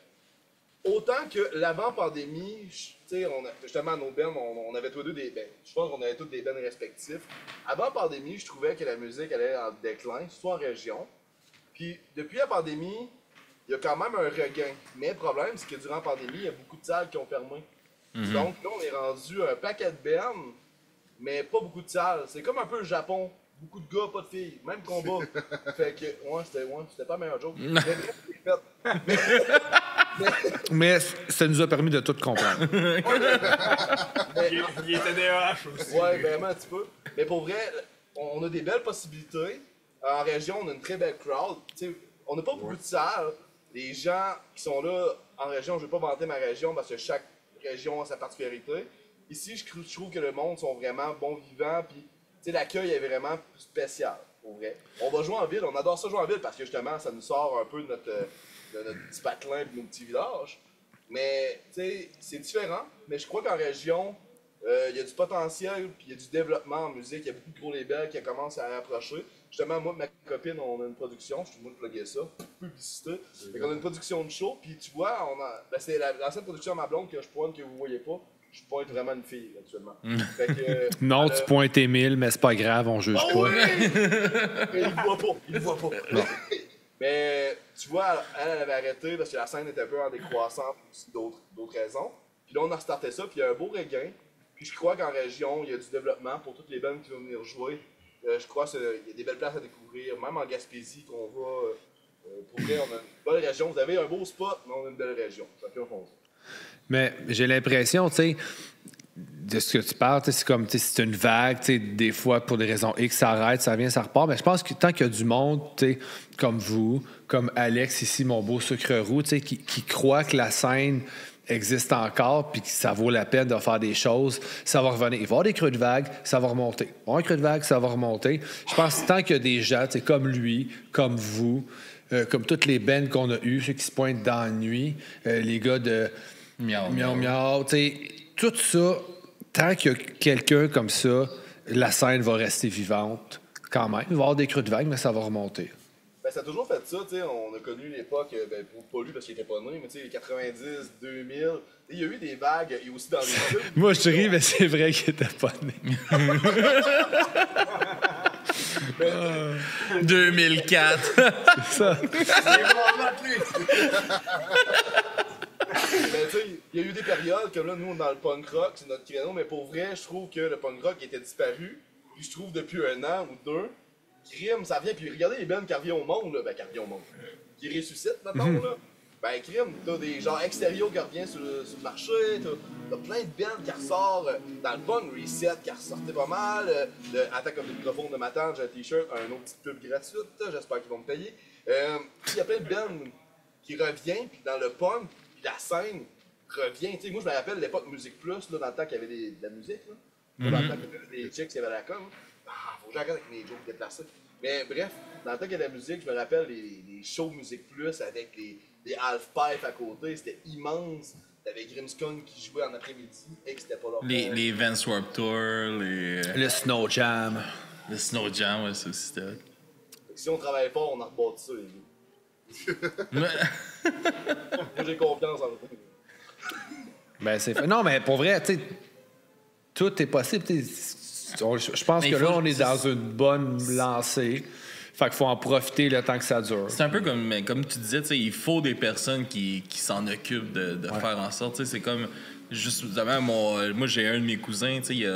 Autant que l'avant-pandémie, tu sais, justement, à nos bennes, on avait tous deux des bennes. Je pense qu'on avait tous des bennes respectifs. Avant-pandémie, je trouvais que la musique allait en déclin, soit en région. Puis, depuis la pandémie, il y a quand même un regain. Mais le problème, c'est que durant la pandémie, il y a beaucoup de salles qui ont fermé. Donc, là, on est rendu un paquet de bennes, mais pas beaucoup de salles. C'est comme un peu le Japon. Beaucoup de gars, pas de filles. Même combat. Fait que, c'était pas la meilleure joke. Mais bref, c'est fait. Mais ça nous a permis de tout comprendre. Il était DAH aussi. Ouais, vraiment un petit peu. Mais pour vrai, on a des belles possibilités. En région, on a une très belle crowd. T'sais, on n'a pas beaucoup de salles. Les gens qui sont là en région, je ne vais pas vanter ma région parce que chaque région a sa particularité. Ici, je trouve que le monde sont vraiment bons vivants. Puis, l'accueil est vraiment spécial, pour vrai. On va jouer en ville, on adore ça jouer en ville parce que justement, ça nous sort un peu de notre petit patelin et de nos petits villages. Mais, tu sais, c'est différent. Mais je crois qu'en région, il y a du potentiel puis il y a du développement en musique. Il y a beaucoup de gros labels qui commencent à approcher. Justement, moi et ma copine, on a une production. Je suis moi de plugger ça. Publicité. Fait qu'on a une production de show. Puis tu vois, c'est l'ancienne production à ma blonde que je pointe que vous voyez pas. Je pointe vraiment une fille, actuellement. Fait que, Non, tu pointes Émile, mais c'est pas grave, on juge pas. Mais il me voit pas. Mais tu vois, elle avait arrêté parce que la scène était un peu en décroissance pour d'autres raisons. Puis là, on a restarté ça, puis il y a un beau regain. Puis je crois qu'en région, il y a du développement pour toutes les bandes qui vont venir jouer. Je crois qu'il y a des belles places à découvrir, même en Gaspésie qu'on va. Pour vrai, on a une belle région. Vous avez un beau spot, mais on a une belle région. Ça fait un fond. Mais j'ai l'impression, tu sais, de ce que tu parles, c'est comme, c'est une vague, des fois, pour des raisons X, ça arrête, ça vient, ça repart. Mais je pense que tant qu'il y a du monde, comme vous, comme Alex ici, mon beau sucre roux, qui croit que la scène existe encore puis que ça vaut la peine de faire des choses, ça va revenir. Il va y avoir des creux de vague, ça va remonter. Il va y avoir un creux de vague, ça va remonter. Je pense que tant qu'il y a des gens, comme lui, comme vous, comme toutes les bands qu'on a eues, ceux qui se pointent dans la nuit, les gars de Miaou Miaou, tout ça, tant qu'il y a quelqu'un comme ça, la scène va rester vivante quand même. Il va y avoir des creux de vague, mais ça va remonter. Ben, ça a toujours fait ça, tu sais. On a connu l'époque, pas lui parce qu'il était pas né, mais tu sais, les 90, 2000. Il y a eu des vagues, et aussi dans les films. Moi, je ris, mais c'est vrai qu'il était pas né. 2004. C'est ça. Ben, tu sais, il y a eu des périodes comme là, nous, dans le punk rock, c'est notre créneau, mais pour vrai, je trouve que le punk rock était disparu. Puis je trouve depuis un an ou deux, crime, ça vient. Puis regardez les bands qui reviennent au monde, là. Ben, qui reviennent au monde. Qui ressuscitent, maintenant, là. Ben, crime, t'as des genres extérieurs qui reviennent sur le marché, t'as plein de bands qui ressortent. Dans le punk, Reset qui ressortait pas mal. Attaque comme le microphone de ma tante, j'ai un t-shirt, un autre petite pub gratuite, j'espère qu'ils vont me payer. Il y a plein de bands qui reviennent, puis dans le punk, puis la scène revient. T'sais, moi, je me rappelle l'époque Musique Plus, là, dans le temps qu'il y avait de la musique. Là. Dans le temps qu'il y avait des chicks qui avaient la com. Faut que j'arrête avec mes jokes déplacés. Mais bref, dans le temps qu'il y avait de la musique, je me rappelle les shows Musique Plus avec les half-pipes à côté. C'était immense. T'avais Grimmskong qui jouait en après-midi et que c'était pas leur Les Vans Warped Tour, Le Snow Jam. le Snow Jam, ouais, ça aussi c'était. Si on travaille pas, on en rebâtit ça, les gars. Moi, j'ai confiance en vous. Ben, c'est fait. Non, mais pour vrai, tu sais, tout est possible. Je pense Mais que il là, faut- on est dans une bonne lancée. Fait qu'il faut en profiter le temps que ça dure. C'est un peu comme tu disais, tu sais, il faut des personnes qui s'en occupent de faire en sorte. Tu sais, c'est comme, justement, moi, j'ai un de mes cousins, tu sais,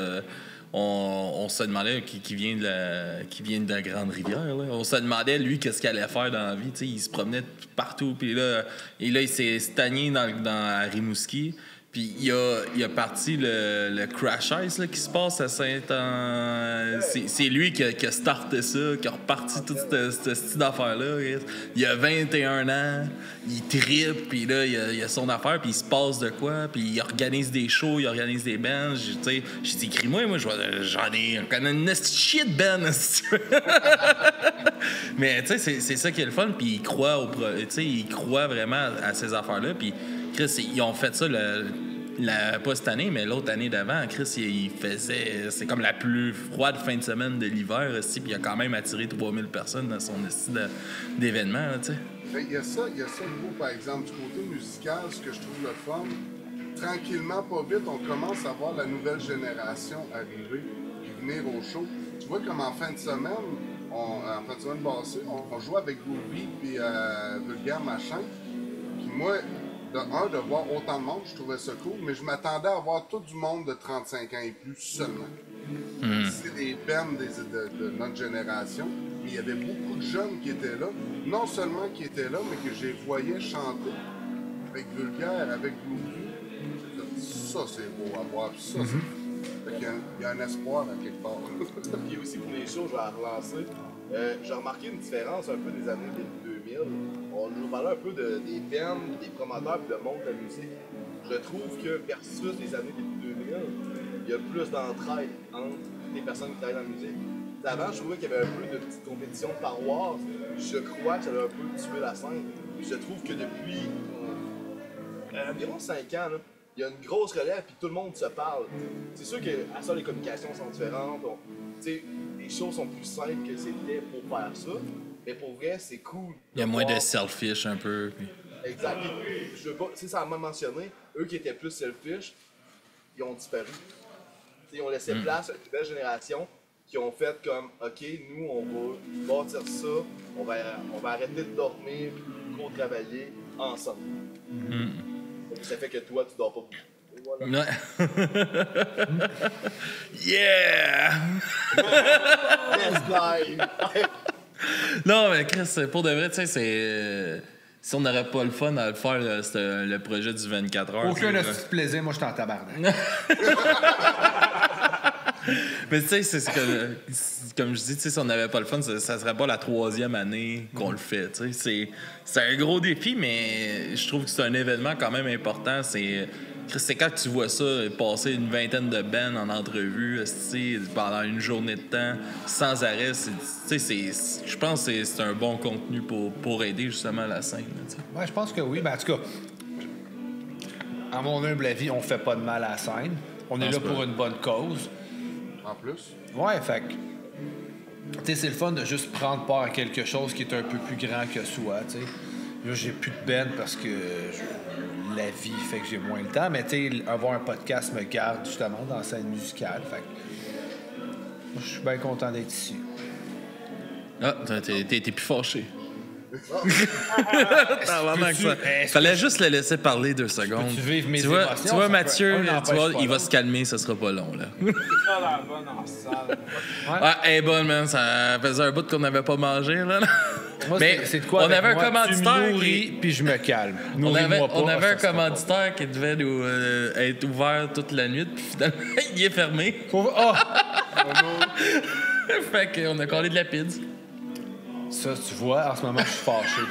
on se demandait qui vient de la Grande Rivière. Là. On se demandait, lui, qu'est-ce qu'il allait faire dans la vie. Tu sais, il se promenait partout. Puis là, il s'est stagné dans Rimouski. Puis il a parti le Crash Ice là, qui se passe à Saint-Anne. C'est lui qui a starté ça, qui a reparti tout ce style d'affaires-là. Il a 21 ans, il trippe, puis là, il a son affaire, puis il se passe de quoi, puis il organise des shows, il organise des bands. J'ai dit, écris-moi, j'en connais une shit band. Mais tu sais, c'est ça qui est le fun, puis il croit vraiment à ces affaires-là, puis Chris, ils ont fait ça pas cette année, mais l'autre année d'avant. Chris, il faisait... C'est comme la plus froide fin de semaine de l'hiver, aussi, puis il a quand même attiré 3000 personnes dans son style d'événement, tu sais. Il y a ça de beau, par exemple, du côté musical, ce que je trouve le fun. Tranquillement, pas vite, on commence à voir la nouvelle génération arriver et venir au show. Tu vois comme en fin de semaine, en fin de semaine passée, on jouait avec Groovy puis Vulgaire Machin. Puis moi, de voir autant de monde, je trouvais ça cool, mais je m'attendais à voir tout du monde de 35 ans et plus seulement. C'est des bands de notre génération, mais il y avait beaucoup de jeunes qui étaient là. Non seulement qui étaient là, mais que je les voyais chanter avec Vulgaire, avec Groovy. Ça, c'est beau à voir. Puis ça, fait qu'il y a un espoir à quelque part. Puis aussi pour les shows, je vais relancer. J'ai remarqué une différence un peu des années 2000. On nous parlait un peu des bands, des promoteurs et de monde de la musique. Je trouve que versus les années 2000, il y a plus d'entraide entre les personnes qui travaillent dans la musique. Avant, je trouvais qu'il y avait un peu de petite compétition de paroisse. Je crois que ça a un peu tué la scène. Je trouve que depuis environ 5 ans, là, il y a une grosse relève et tout le monde se parle. C'est sûr qu'à ça, les communications sont différentes. Les choses sont plus simples que c'était pour faire ça. Mais pour vrai, c'est cool. Il y a moins de selfish un peu. Puis... Exact. Je veux pas, ça m'a mentionné, eux qui étaient plus selfish, ils ont disparu. Ils ont laissé place à une nouvelle génération qui ont fait comme, OK, nous, on va bâtir ça, on va arrêter de dormir, pour travailler ensemble. Ça fait que toi, tu dors pas beaucoup. Voilà. Yeah! Best life! Non, mais Chris, pour de vrai, tu sais, c'est... Si on n'aurait pas le fun à le faire, le projet du 24 heures... Aucun plaisir, moi, je suis en tabarnak. Mais tu sais, c'est comme je dis, si on n'avait pas le fun, ça serait pas la 3e année qu'on le fait. C'est un gros défi, mais je trouve que c'est un événement quand même important. C'est quand tu vois ça, passer une vingtaine de bands en entrevue pendant une journée de temps, sans arrêt, je pense que c'est un bon contenu pour aider justement la scène. Ouais, je pense que oui. Ben, en tout cas, à mon humble avis, on fait pas de mal à la scène. On est là pour une bonne cause. En plus. Ouais, fait que... Tu sais, c'est le fun de juste prendre part à quelque chose qui est un peu plus grand que soi, tu sais. Là, j'ai plus de band parce que la vie fait que j'ai moins le temps, mais tu sais, avoir un podcast me garde justement dans la scène musicale, fait que... Je suis bien content d'être ici. Ah, t'es plus fâché. Fallait juste le laisser parler 2 secondes. Tu vois, Mathieu, il va se calmer, ça sera pas long, là. La bonne en salle. Ah, elle est bonne, man. Ça faisait un bout qu'on n'avait pas mangé, là. Moi, mais c'est de quoi on avait un commanditaire. Tu me nourris, puis je me calme. On avait un commanditaire qui devait nous, être ouvert toute la nuit, puis finalement, il est fermé. Fait qu'on a collé de la pizza. Ça, tu vois, en ce moment, je suis fâché.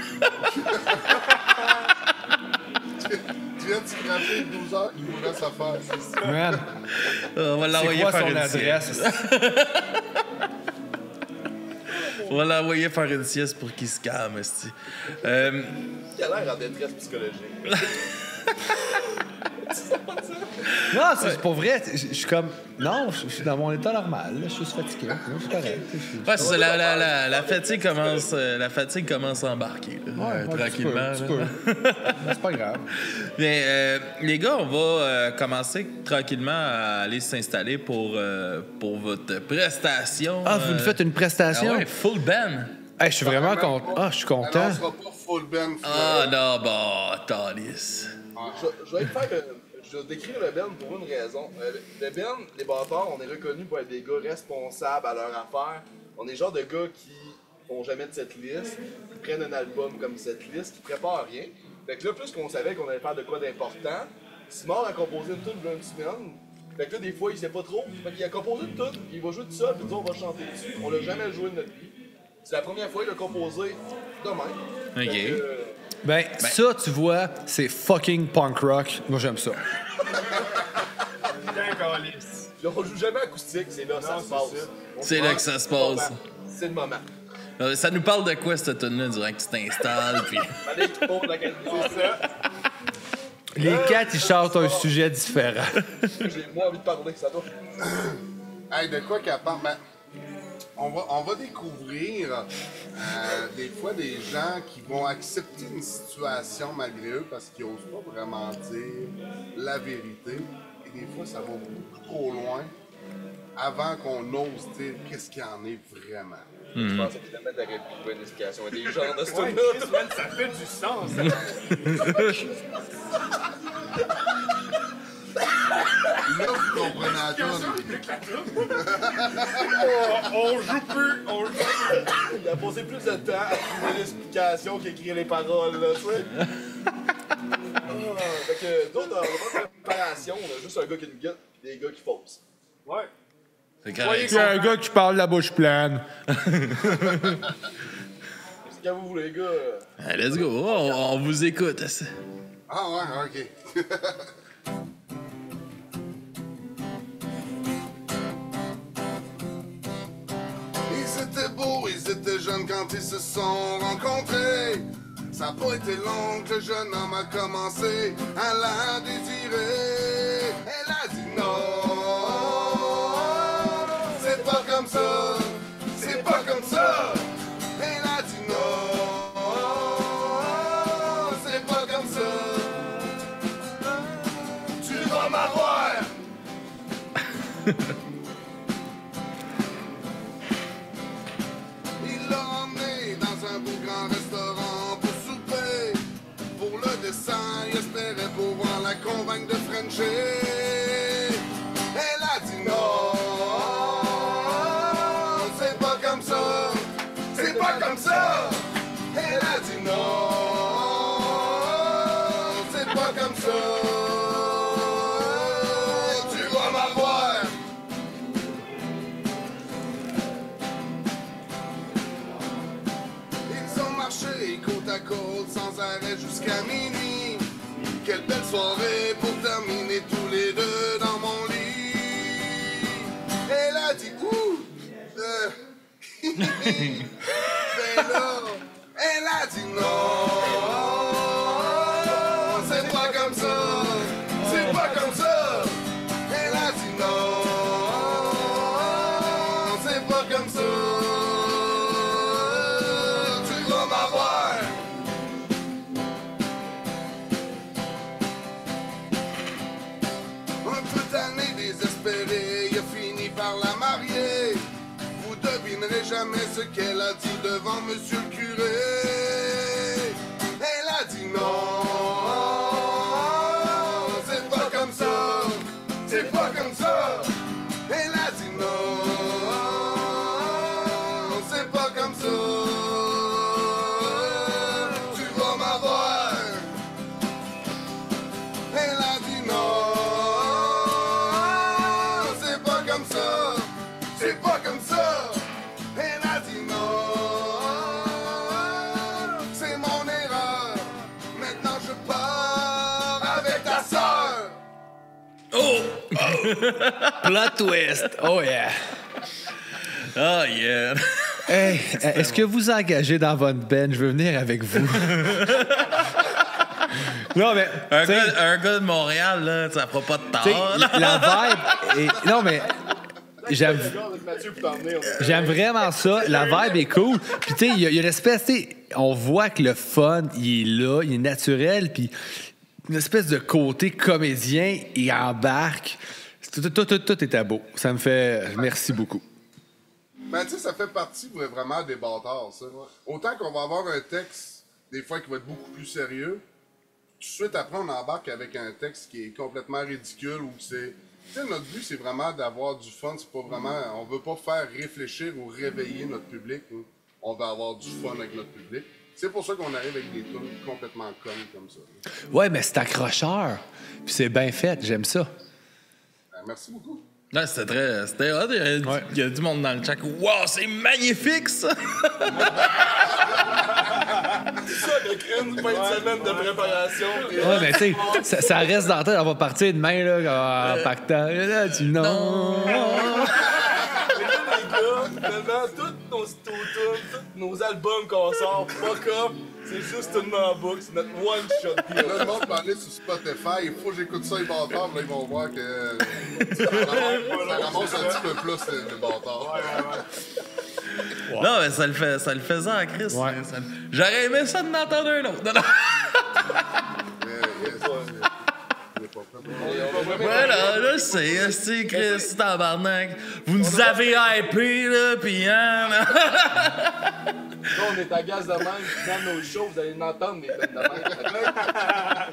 Tu viens de scraper 12 heures qu'il vous reste à faire, c'est ça? Man, on va l'envoyer c'est quoi faire son une adresse? sieste. On va l'envoyer faire une sieste pour qu'il se calme, esti. Il a l'air en détresse psychologique. Non, c'est pour vrai. Je suis comme... Non, je suis dans mon état normal. Là, je suis juste fatigué. Je suis correct. Ouais, c'est la fatigue commence à embarquer. Là, tranquillement. Tu peux. C'est pas grave. Mais, les gars, on va commencer tranquillement à aller s'installer pour votre prestation. Ah, vous nous faites une prestation? Ah ouais, full band. Hey, je suis vraiment content. Ah, je suis content. Alors, on sera pas full band. Ah non, bon, Talis. Je vais décrire le band pour une raison. Le band, les bâtards, on est reconnus pour être des gars responsables à leur affaire. On est le genre de gars qui font jamais de cette liste, qui prennent un album comme cette liste, qui préparent rien. Fait que là, plus qu'on savait qu'on allait faire de quoi d'important, Simon a composé une tune d'une semaine. Fait que là, des fois, il sait pas trop. Fait qu'il a composé une tune, puis il va jouer tout seul, puis nous, on va chanter dessus. On l'a jamais joué de notre vie. C'est la première fois qu'il a composé de même. Ok. Fait que, Ben, ça, tu vois, c'est fucking punk rock. Moi, j'aime ça. Putain, calice. puis on joue jamais acoustique, c'est là que ça Non, se c'est passe. ça. On C'est se là prend que ça se le moment. passe. C'est le moment. Ça nous parle de quoi, cette tune-là, durant que tu t'installes, puis... Fallait qu'il pose la qualité. C'est ça. Les quatre, ils chantent un sujet différent. J'ai moins envie de parler que ça doit. Hey, de quoi qu'elle parle? Ben, on va découvrir des fois des gens qui vont accepter une situation malgré eux parce qu'ils n'osent pas vraiment dire la vérité. Et des fois, ça va beaucoup trop loin avant qu'on ose dire qu'est-ce qu'il y en est vraiment. Je pensais que finalement t'aurais pu trouver une explication à des gens de ce Ouais, truc-là. Chris, man, ça fait du sens. Ça. Là, vous comprenez la tonne. On joue plus. Il a passé plus de temps à trouver l'explication qu'écrire les paroles, là, tu sais. Fait que d'autres, on va pas de préparation, on a juste un gars qui a une gueule et des gars qui faussent. Ouais. C'est correct. Il y a un gars qui parle la bouche pleine. Qu'est-ce que vous, les gars? Let's go, on vous écoute. Ah ouais, ok. Ils étaient beaux, ils étaient jeunes quand ils se sont rencontrés. Ça n'a pas été long que le jeune homme a commencé à la désirer. Elle a dit non, c'est pas comme ça, c'est pas comme ça. Elle a dit non, c'est pas comme ça. Tu vas m'avoir. Il l'a emmené dans un beau grand restaurant pour souper. Pour le dessin, il espérait pouvoir la convaincre de Frencher. Elle a dit non, c'est pas comme ça, c'est pas comme ça. Elle a dit non, c'est pas comme ça. Tu vas m'avoir. Ils ont marché côte à côte sans arrêt jusqu'à minuit. Quelle belle soirée pour terminer tous les deux dans mon lit. Elle a dit ouh, ben là, elle a dit non, c'est pas comme ça, c'est pas comme ça. Elle a dit non, c'est pas comme ça. Tu vas m'avoir. Un peu tanné, désespéré, il a fini par la marier. Vous devinerez jamais ce qu'elle a dit devant monsieur le curé. Elle a dit non, c'est pas comme ça, c'est pas comme ça. Elle a dit non, c'est pas comme ça. Tu vas m'avoir. Elle a dit non, c'est pas comme ça, c'est pas comme ça. Elle a dit non, c'est mon erreur. Maintenant je pars avec ta sœur. Plot twist. Oh yeah. Oh yeah. Hey, est-ce que vous engagez dans votre band? Je veux venir avec vous. Non, mais. Un t'sais, gars de Montréal, là, ça fera pas de t'sais, tort. là. la vibe est. Non, mais. J'aime. Avec Mathieu pour t'emmener, on est- J'aime vraiment ça. La vibe est cool. Puis, tu sais, il y a l'espèce, tu sais, on voit que le fun, il est là, il est naturel. Puis, une espèce de côté comédien, il embarque. Tout était beau. Ça me fait. Merci beaucoup. Ben, tu sais, ça fait partie vraiment des bâtards, ça. Autant qu'on va avoir un texte, des fois, qui va être beaucoup plus sérieux, tout de suite après, on embarque avec un texte qui est complètement ridicule ou que c'est. Tu sais, notre but, c'est vraiment d'avoir du fun. C'est pas vraiment. On veut pas faire réfléchir ou réveiller notre public. Hein. On veut avoir du fun avec notre public. C'est pour ça qu'on arrive avec des tunes complètement connes comme ça. Ouais, mais c'est accrocheur. Puis c'est bien fait, j'aime ça. Merci beaucoup. Non, c'était hot. Il y a du monde dans le chat. Wow, c'est magnifique, ça! C'est ça, avec une fin de semaine de préparation. Ouais, mais tu sais, ça reste dans la tête. On va partir demain, là, en pactant. Et là, tu non. Finalement, tous nos autotunes, tous nos albums qu'on sort, fuck up, c'est juste une en boucle, c'est notre one-shot. Là, le monde parlait sur Spotify, il faut que j'écoute ça, les bâtards, là, ils vont voir que ça ramasse un petit peu plus, les bâtards. Wow. Non, mais ça le faisait en Christ. Ouais. J'aurais aimé ça d'en entendre un autre. Non. Voilà, je sais, c'est Chris, tabarnak. Vous nous avez hypé, là, pis hein. Là, on est à gaz de même, dans nos shows, vous allez l'entendre, des tonnes de même.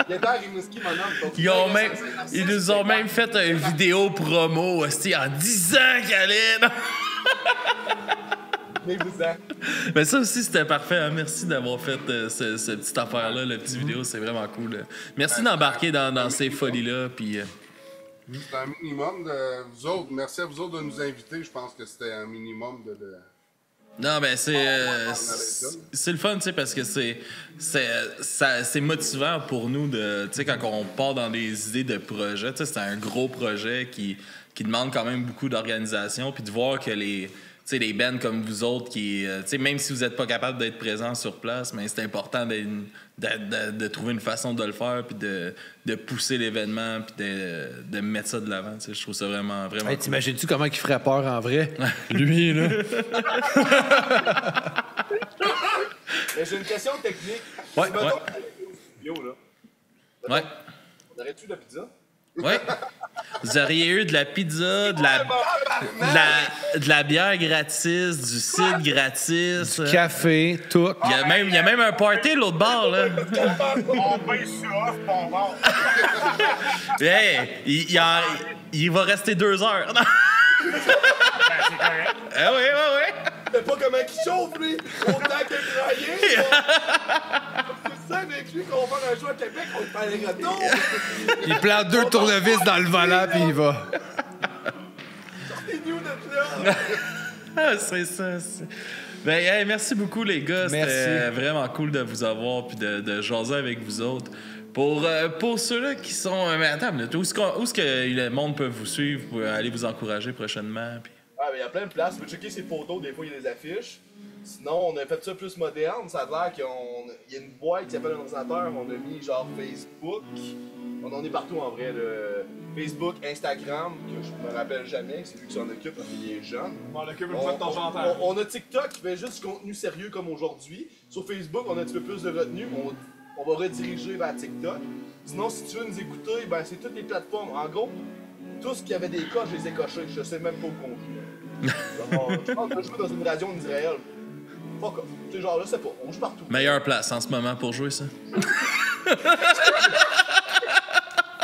Gaëtan Rimouski, mon homme, Ils nous ont même fait une vidéo promo, hostie, en disant qu'elle allait. Mais ça aussi, c'était parfait. Hein? Merci d'avoir fait cette petite affaire-là, la petite vidéo. C'est vraiment cool. Merci d'embarquer dans ces folies-là. Puis, c'est un minimum de vous autres. Merci à vous autres de nous inviter. Je pense que c'était un minimum de... Non, ben c'est le fun, tu sais, parce que c'est motivant pour nous de, tu sais, quand on part dans des idées de projet, tu sais, c'est un gros projet qui demande quand même beaucoup d'organisation, puis de voir que les bands comme vous autres qui, même si vous n'êtes pas capable d'être présents sur place, mais c'est important de trouver une façon de le faire, puis de pousser l'événement, puis de mettre ça de l'avant. Je trouve ça vraiment, vraiment Hey, t'imagines-tu comment il ferait peur en vrai? Lui, là. Mais j'ai une question technique. Ouais, Si, mettons, Yo, là. Ouais. On aurait-tu de la pizza? Ouais. Vous auriez eu de la pizza, de la bière gratis, du cidre gratis. Café, tout. Il y a même un party de l'autre bord, là. On paye ça off, on va. Hey, il va rester 2 heures. Ben, c'est correct. Ah oui. C'est pas comment il chauffe, lui! Autant que graillé! C'est ça, avec lui, qu'on va faire un jeu à Québec, on va faire les retours! Il plante 2 tournevis dans le volant, puis il va. Sortez-nous de là! Ah, c'est ça. Ben, hey, merci beaucoup, les gars. C'était vraiment cool de vous avoir puis de jaser avec vous autres. Pour ceux-là qui sont... Mais attends, où est-ce que le monde peut vous suivre? Vous pouvez aller vous encourager prochainement. Puis... Ah, mais il y a plein de places. Tu peux checker ses photos, des fois il y a des affiches. Sinon, on a fait ça plus moderne. Ça a l'air qu'il y a une boîte qui s'appelle un ordinateur. On a mis genre Facebook. On est partout en vrai. Facebook, Instagram, que je me rappelle jamais. C'est lui qui s'en occupe parce qu'il est jeune. On m'en occupe une fois de temps en temps. On a TikTok qui fait juste du contenu sérieux comme aujourd'hui. Sur Facebook, on a un petit peu plus de retenue. On va rediriger vers TikTok. Sinon, si tu veux nous écouter, ben c'est toutes les plateformes. En gros, tout ce qui avait des coches, je les ai cochés. Je sais même pas où conduire. Je pense que je joue dans une radio en Israël. Fuck off. Tu sais, genre, là, c'est pas. On joue partout. Meilleure place en ce moment pour jouer, ça?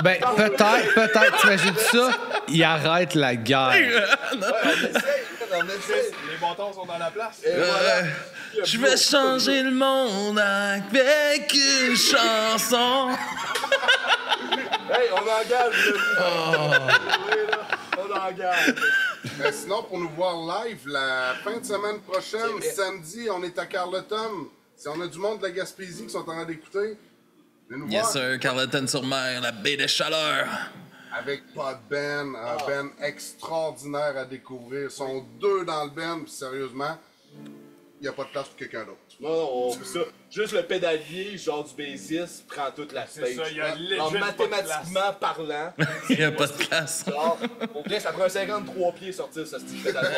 Ben, peut-être, t'imagines ça? Il arrête la guerre. Ouais, on essaie. Les bâtons sont dans la place. Et voilà. Je vais changer le monde avec une chanson. Hey, on engage, on engage. Mais sinon, pour nous voir live, la fin de semaine prochaine, samedi, on est à Carleton. Si on a du monde de la Gaspésie qui sont en train d'écouter, venez nous voir. Yes, sir. Carleton-sur-Mer, la baie des Chaleurs. Avec Pod Ben, un Ben extraordinaire à découvrir. Ils sont 2 dans le Ben, puis sérieusement, il n'y a pas de place pour quelqu'un d'autre. Non, on fait ça. Juste le pédalier, genre du bassiste, prend toute la stage. C'est ça, il y a Alors, legit pas de mathématiquement parlant, Il n'y a pas de place. genre, au vrai, ça prend un 53 pieds sortir ce style pédalier.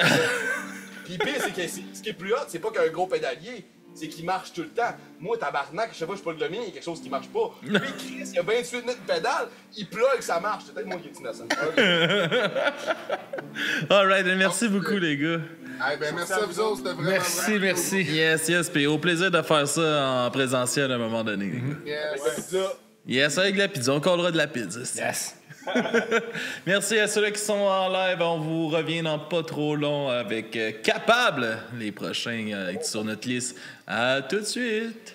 Puis pire, c'est que ce qui est plus hot, c'est pas qu'un gros pédalier, c'est qu'il marche tout le temps. Moi, tabarnak, je sais pas, je suis pas le mien, il y a quelque chose qui marche pas. Lui, Chris, il y a 28 minutes de pédale, il plug, ça marche. C'est peut-être moi qui est innocent. Alright, merci beaucoup, les gars. Eh ben, merci à vous autres, c'était vraiment Merci. Yes, puis au plaisir de faire ça en présentiel à un moment donné. Les gars. Yes. C'est ça. Yes, avec de la pizza, on collera de la pizza. Yes. Merci à ceux-là qui sont en live. On vous revient dans pas trop long avec Capable. Les prochains être sur notre liste. À tout de suite.